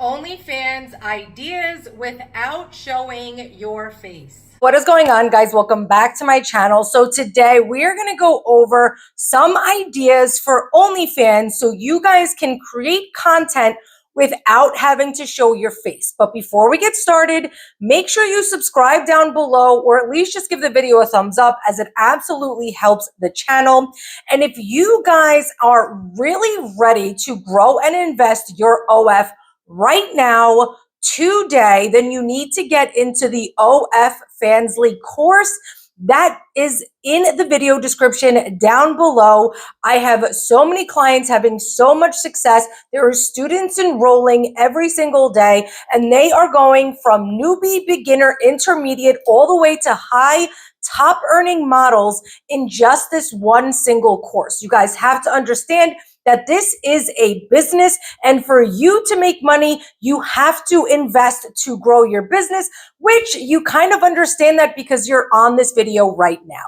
OnlyFans ideas without showing your face. What is going on, guys? Welcome back to my channel. So today we are going to go over some ideas for OnlyFans so you guys can create content without having to show your face. But before we get started, make sure you subscribe down below, or at least just give the video a thumbs up, as it absolutely helps the channel. And if you guys are really ready to grow and invest your OF right now, today, then you need to get into the OF Fansly course. That is in the video description down below. I have so many clients having so much success. There are students enrolling every single day, and they are going from newbie, beginner, intermediate, all the way to high top earning models in just this one single course. You guys have to understand that this is a business, and for you to make money, you have to invest to grow your business, which you kind of understand that because you're on this video right now.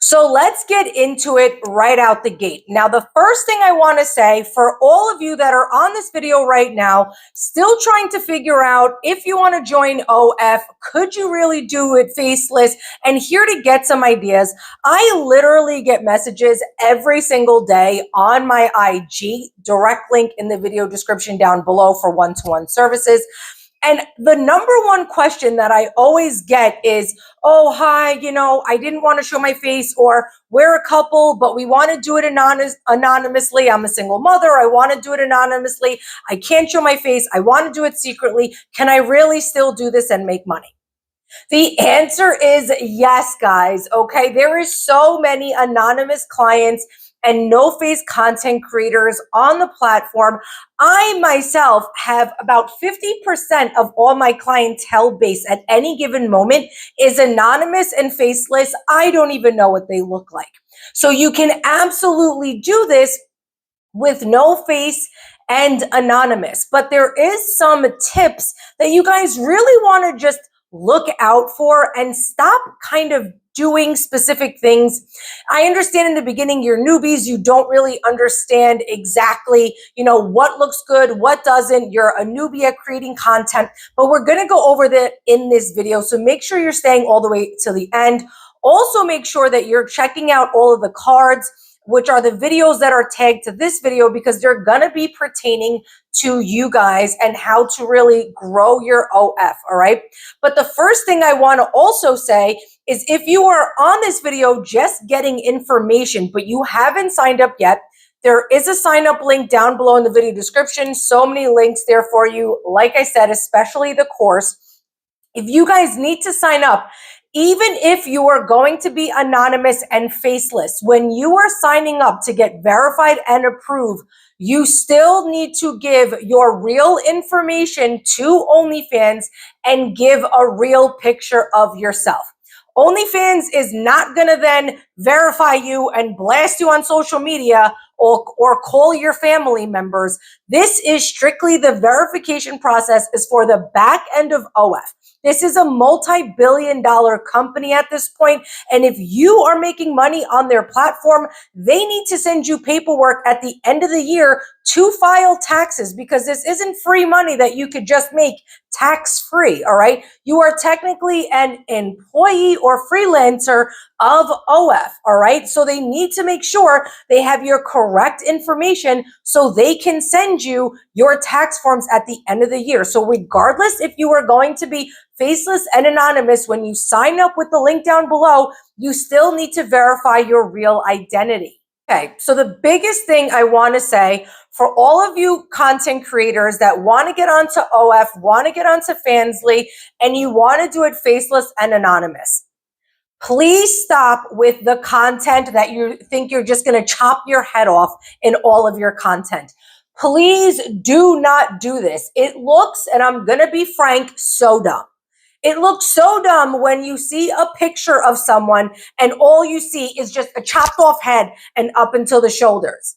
So let's get into it right out the gate. Now, the first thing I want to say for all of you that are on this video right now, still trying to figure out if you want to join OF, could you really do it faceless? And here to get some ideas, I literally get messages every single day on my IG, direct link in the video description down below for one-to-one services. And the number one question that I always get is, oh, hi, I didn't want to show my face, or we're a couple, but we want to do it anonymously. I'm a single mother. I want to do it anonymously. I can't show my face. I want to do it secretly. Can I really still do this and make money? The answer is yes, guys. Okay. There is so many anonymous clients and no face content creators on the platform. I myself have about 50% of all my clientele base at any given moment is anonymous and faceless. I don't even know what they look like. So you can absolutely do this with no face and anonymous. But there is some tips that you guys really want to just look out for and stop kind of doing specific things. I understand in the beginning, you're newbies, you don't really understand exactly, what looks good, what doesn't. You're a newbie at creating content, but we're going to go over that in this video. So make sure you're staying all the way to the end. Also, make sure that you're checking out all of the cards, which are the videos that are tagged to this video, because they're going to be pertaining to you guys and how to really grow your OF. All right. But the first thing I want to also say is, if you are on this video just getting information, but you haven't signed up yet, there is a sign up link down below in the video description. So many links there for you. Like I said, especially the course. If you guys need to sign up, even if you are going to be anonymous and faceless, when you are signing up to get verified and approved, you still need to give your real information to OnlyFans and give a real picture of yourself. OnlyFans is not going to then verify you and blast you on social media or call your family members. This is strictly the verification process is for the back end of OF. This is a multi-billion-dollar company at this point. And if you are making money on their platform, they need to send you paperwork at the end of the year to file taxes, because this isn't free money that you could just make tax-free. All right. You are technically an employee or freelancer of OF. All right. So they need to make sure they have your correct information so they can send you your tax forms at the end of the year. So regardless if you are going to be faceless and anonymous, when you sign up with the link down below, you still need to verify your real identity. Okay, so the biggest thing I want to say for all of you content creators that want to get onto OF, want to get onto Fansly, and you want to do it faceless and anonymous, please stop with the content that you think you're just going to chop your head off in all of your content. Please do not do this. It looks, and I'm going to be frank, so dumb. It looks so dumb when you see a picture of someone and all you see is just a chopped off head and up until the shoulders.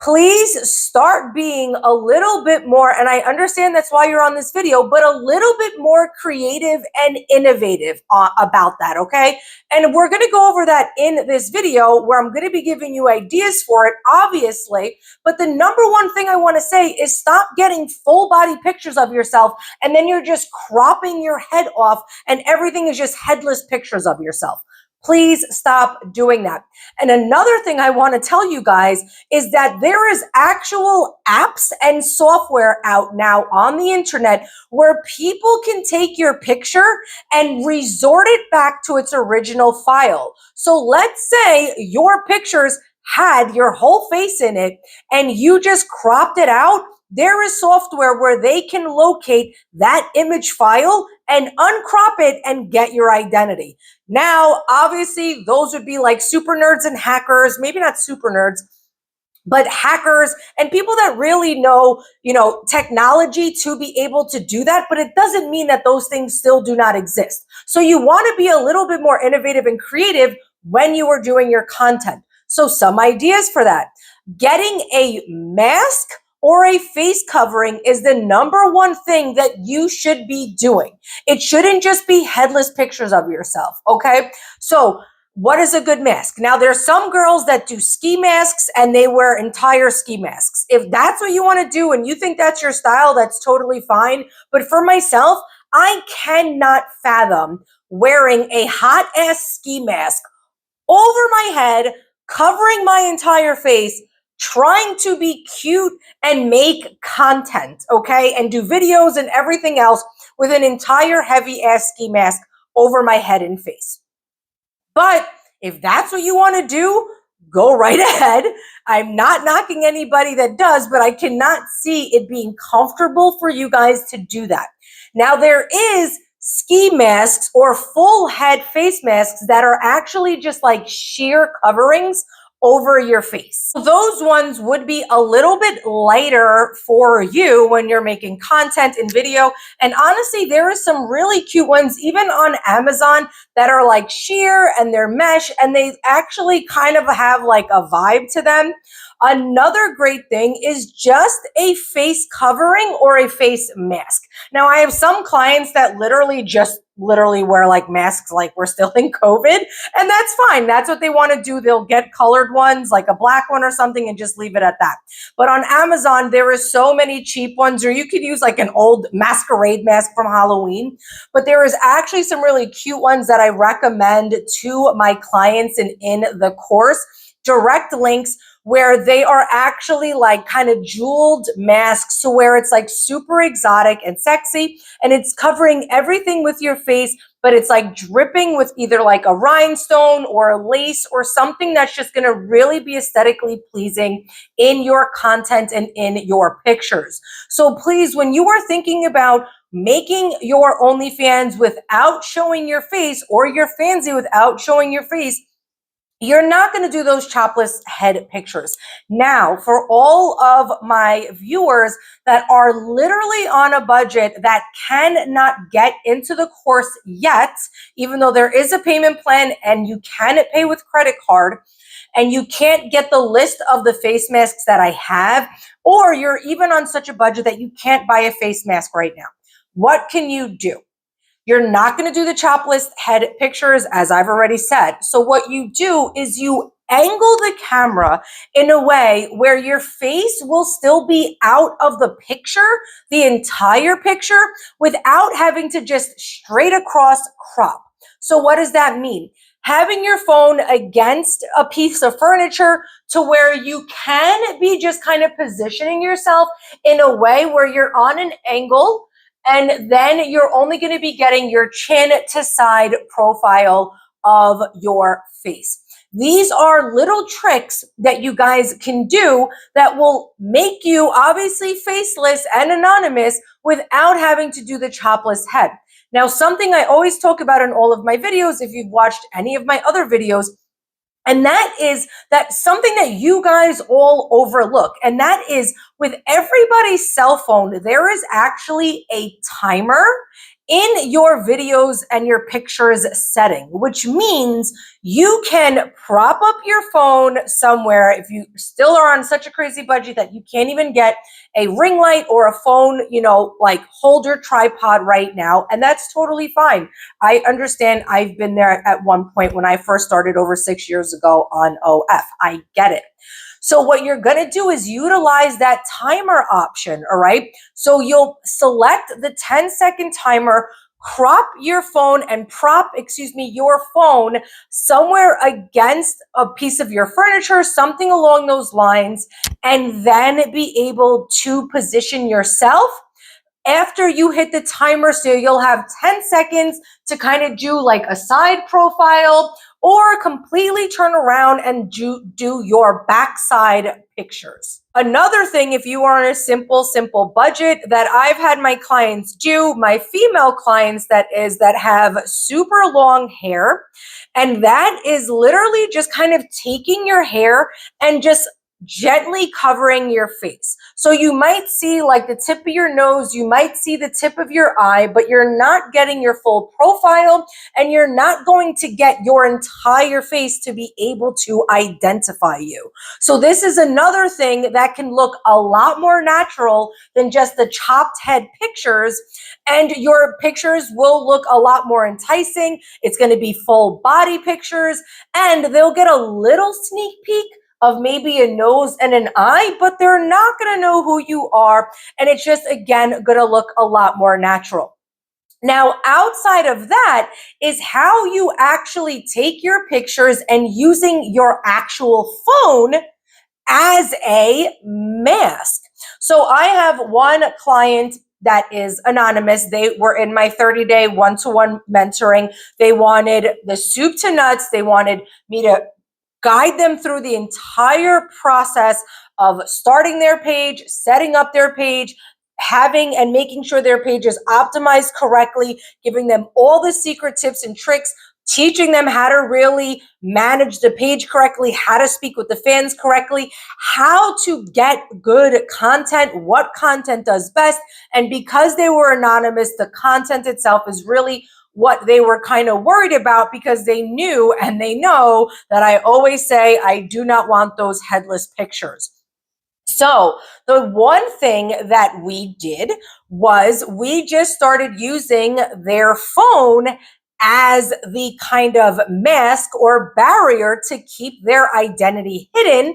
Please start being a little bit more, and I understand that's why you're on this video, but a little bit more creative and innovative about that, okay? And we're gonna go over that in this video where I'm gonna be giving you ideas for it, obviously. But the number one thing I wanna say is stop getting full body pictures of yourself and then you're just cropping your head off and everything is just headless pictures of yourself. Please stop doing that. And another thing I want to tell you guys is that there is actual apps and software out now on the internet where people can take your picture and resort it back to its original file. So let's say your pictures had your whole face in it and you just cropped it out. There is software where they can locate that image file and uncrop it and get your identity. Now, obviously, those would be like super nerds and hackers, maybe not super nerds, but hackers and people that really know, technology to be able to do that. But it doesn't mean that those things still do not exist. So you want to be a little bit more innovative and creative when you are doing your content. So some ideas for that. Getting a mask or a face covering is the number one thing that you should be doing. It shouldn't just be headless pictures of yourself, okay? So what is a good mask? Now, there's some girls that do ski masks and they wear entire ski masks. If that's what you want to do and you think that's your style, that's totally fine. But for myself, I cannot fathom wearing a hot ass ski mask over my head, covering my entire face, trying to be cute and make content, okay? And do videos and everything else with an entire heavy ass ski mask over my head and face. But if that's what you want to do, go right ahead. I'm not knocking anybody that does, but I cannot see it being comfortable for you guys to do that. Now, there is ski masks or full head face masks that are actually just like sheer coverings over your face. Those ones would be a little bit lighter for you when you're making content and video. And honestly, there are some really cute ones, even on Amazon, that are like sheer and they're mesh and they actually kind of have like a vibe to them. Another great thing is just a face covering or a face mask. Now, I have some clients that literally wear like masks like we're still in COVID, and that's fine. That's what they want to do. They'll get colored ones, like a black one or something, and just leave it at that. But on Amazon, there is so many cheap ones, or you could use like an old masquerade mask from Halloween. But there is actually some really cute ones that I recommend to my clients and in the course. Direct links where they are actually like kind of jeweled masks to where it's like super exotic and sexy and it's covering everything with your face, but it's like dripping with either like a rhinestone or a lace or something that's just going to really be aesthetically pleasing in your content and in your pictures. So please, when you are thinking about making your OnlyFans without showing your face or your Fansy without showing your face, you're not going to do those chopless head pictures. Now, for all of my viewers that are literally on a budget that cannot get into the course yet, even though there is a payment plan and you can pay with credit card, and you can't get the list of the face masks that I have, or you're even on such a budget that you can't buy a face mask right now, what can you do? You're not going to do the chopless head pictures, as I've already said. So what you do is you angle the camera in a way where your face will still be out of the picture, the entire picture, without having to just straight across crop. So what does that mean? Having your phone against a piece of furniture to where you can be just kind of positioning yourself in a way where you're on an angle, and then you're only going to be getting your chin to side profile of your face. These are little tricks that you guys can do that will make you obviously faceless and anonymous without having to do the chopless head. Now, something I always talk about in all of my videos, if you've watched any of my other videos, and that is that something that you guys all overlook, and that is with everybody's cell phone, there is actually a timer in your videos and your pictures setting, which means you can prop up your phone somewhere if you still are on such a crazy budget that you can't even get a ring light or a phone, like holder tripod right now. And that's totally fine. I understand. I've been there at one point when I first started over 6 years ago on OF. I get it. So what you're going to do is utilize that timer option, all right? So you'll select the 10-second timer, crop your phone and your phone somewhere against a piece of your furniture, something along those lines, and then be able to position yourself after you hit the timer. So you'll have 10 seconds to kind of do like a side profile or completely turn around and do your backside pictures. Another thing, if you are on a simple budget that I've had my clients do, my female clients that have super long hair, and that is literally just kind of taking your hair and just gently covering your face. So you might see like the tip of your nose, you might see the tip of your eye, but you're not getting your full profile and you're not going to get your entire face to be able to identify you. So this is another thing that can look a lot more natural than just the chopped head pictures, and your pictures will look a lot more enticing. It's going to be full body pictures, and they'll get a little sneak peek of maybe a nose and an eye, but they're not going to know who you are. And it's just, again, going to look a lot more natural. Now, outside of that is how you actually take your pictures and using your actual phone as a mask. So I have one client that is anonymous. They were in my 30-day one-to-one mentoring. They wanted the soup to nuts. They wanted me to guide them through the entire process of starting their page, setting up their page, having and making sure their page is optimized correctly, giving them all the secret tips and tricks, teaching them how to really manage the page correctly, how to speak with the fans correctly, how to get good content, what content does best. And because they were anonymous, the content itself is really what they were kind of worried about, because they knew and they know that I always say I do not want those headless pictures. So the one thing that we did was we just started using their phone as the kind of mask or barrier to keep their identity hidden.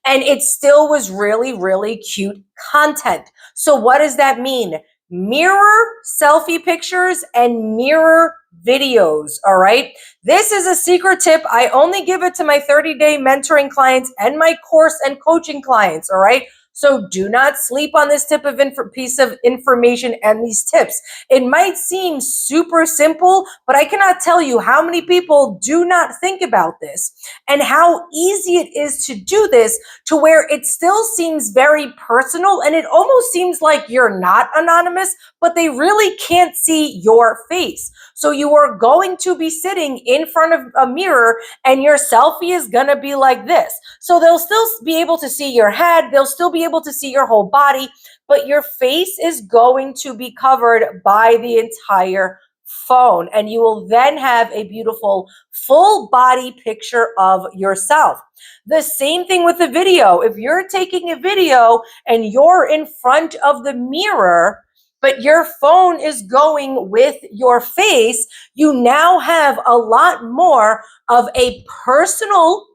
And it still was really, really cute content. So what does that mean? Mirror selfie pictures and mirror videos, all right? This is a secret tip. I only give it to my 30-day mentoring clients and my course and coaching clients, all right? So do not sleep on this piece of information and these tips. It might seem super simple, but I cannot tell you how many people do not think about this and how easy it is to do this, to where it still seems very personal and it almost seems like you're not anonymous, but they really can't see your face. So you are going to be sitting in front of a mirror and your selfie is going to be like this. So they'll still be able to see your head. They'll still be able to see your whole body, but your face is going to be covered by the entire phone. And you will then have a beautiful full body picture of yourself. The same thing with the video. If you're taking a video and you're in front of the mirror, but your phone is going with your face, you now have a lot more of a personal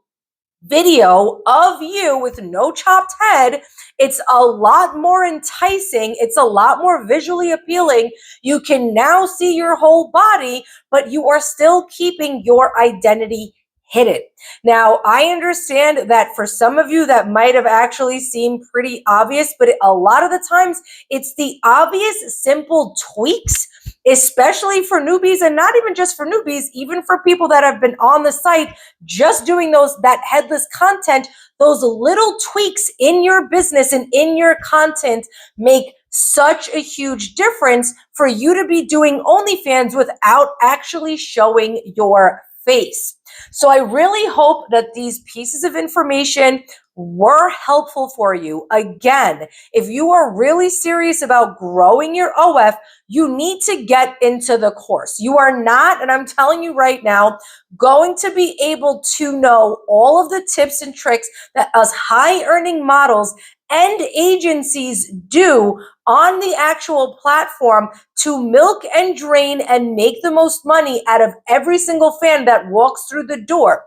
video of you with no chopped head. It's a lot more enticing. It's a lot more visually appealing. You can now see your whole body, but you are still keeping your identity hidden. Now, I understand that for some of you that might have actually seemed pretty obvious, but a lot of the times it's the obvious, simple tweaks, especially for newbies, and not even just for newbies, even for people that have been on the site just doing that headless content. Those little tweaks in your business and in your content make such a huge difference for you to be doing OnlyFans without actually showing your face. So I really hope that these pieces of information were helpful for you. Again, if you are really serious about growing your OF, you need to get into the course. You are not, and I'm telling you right now, going to be able to know all of the tips and tricks that us high earning models and agencies do on the actual platform to milk and drain and make the most money out of every single fan that walks through the door.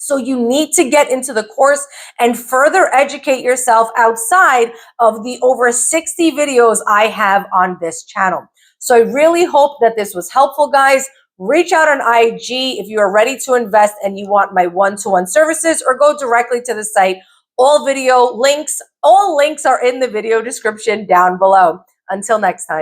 So you need to get into the course and further educate yourself outside of the over 60 videos I have on this channel. So I really hope that this was helpful, guys. Reach out on IG if you are ready to invest and you want my one-to-one services, or go directly to the site. All links are in the video description down below. Until next time.